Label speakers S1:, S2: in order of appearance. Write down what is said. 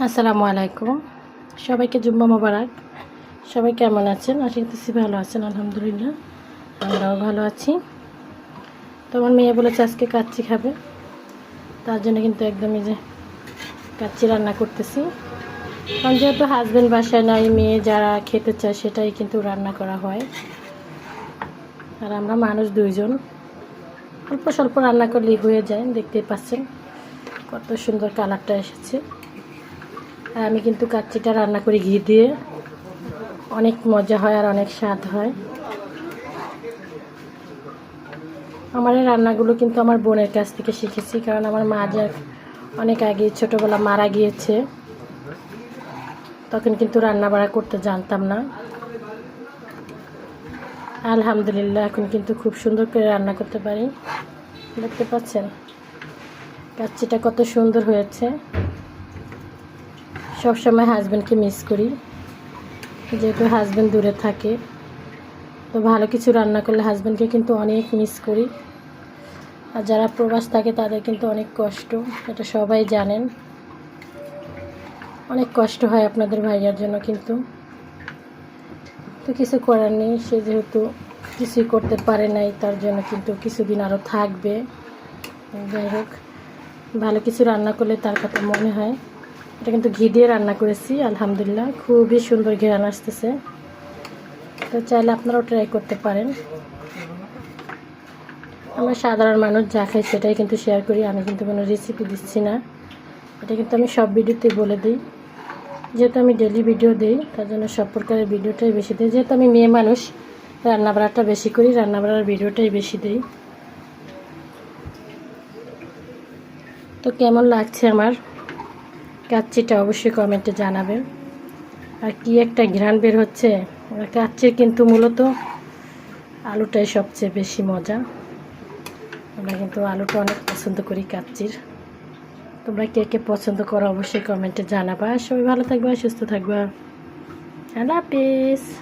S1: আসসালামু আলাইকুম, সবাইকে জুম্মা মোবারক। সবাই কেমন আছেন? আশা করতেছি ভালো আছেন। আলহামদুলিল্লাহ আমরাও ভালো আছি। তো আমার মেয়ে বলেছে আজকে কাচ্চি খাবে, তার জন্য কিন্তু একদমই যে কাচ্চি রান্না করতেছি। কারণ যেহেতু হাজব্যান্ড বাসায় নাই, মেয়ে যারা খেতে চায় সেটাই কিন্তু রান্না করা হয়। আর আমরা মানুষ দুইজন, অল্প স্বল্প রান্না করলেই হয়ে যায়। দেখতেই পাচ্ছেন কত সুন্দর কালারটা এসেছে। আর আমি কিন্তু কাচ্চিটা রান্না করি ঘি দিয়ে, অনেক মজা হয় আর অনেক স্বাদ হয়। আমার এই রান্নাগুলো কিন্তু আমার বোনের কাছ থেকে শিখেছি, কারণ আমার মা যে অনেক আগে ছোটোবেলা মারা গিয়েছে, তখন কিন্তু রান্না বাড়া করতে জানতাম না। আলহামদুলিল্লাহ এখন কিন্তু খুব সুন্দর করে রান্না করতে পারি। দেখতে পাচ্ছেন কাচ্চিটা কত সুন্দর হয়েছে। সবসময় হাজব্যান্ডকে মিস করি, যেহেতু হাজব্যান্ড দূরে থাকে, তো ভালো কিছু রান্না করলে হাজব্যান্ডকে কিন্তু অনেক মিস করি। আর যারা প্রবাস থাকে তাদের কিন্তু অনেক কষ্ট, এটা সবাই জানেন। অনেক কষ্ট হয় আপনাদের ভাইয়ার জন্য, কিন্তু তো কিছু করার নেই। সে যেহেতু কিছুই করতে পারে নাই, তার জন্য কিন্তু কিছুদিন আরও থাকবে। যাই হোক, ভালো কিছু রান্না করলে তার কথা মনে হয়। এটা কিন্তু ঘি দিয়ে রান্না করেছি, আলহামদুলিল্লাহ খুবই সুন্দর ঘ্রাণ আসতেছে। তো চাইলে আপনারাও ট্রাই করতে পারেন। আমরা সাধারণ মানুষ যা খাই সেটাই কিন্তু শেয়ার করি, আমি কিন্তু কোনো রেসিপি দিচ্ছি না। এটা কিন্তু আমি সব ভিডিওতে বলে দিই, যেহেতু আমি ডেলি ভিডিও দিই, তার জন্য সব প্রকারের ভিডিওটাই বেশি দিই। যেহেতু আমি মেয়ে মানুষ, রান্নাবাড়াটা বেশি করি, রান্নাবাড়ার ভিডিওটাই বেশি দিই। তো কেমন লাগছে আমার কাচ্চিটা অবশ্যই কমেন্টে জানাবেন। আর কি একটা ঘ্রাণ বের হচ্ছে। কাচ্চির কিন্তু মূলত আলুটাই সবচেয়ে বেশি মজা। আমরা কিন্তু আলুটা অনেক পছন্দ করি কাচ্চির। তোমরা কে কে পছন্দ করো অবশ্যই কমেন্টে জানাবা। সবাই ভালো থাকবা, সুস্থ থাকবা। আল্লাহ হাফেজ।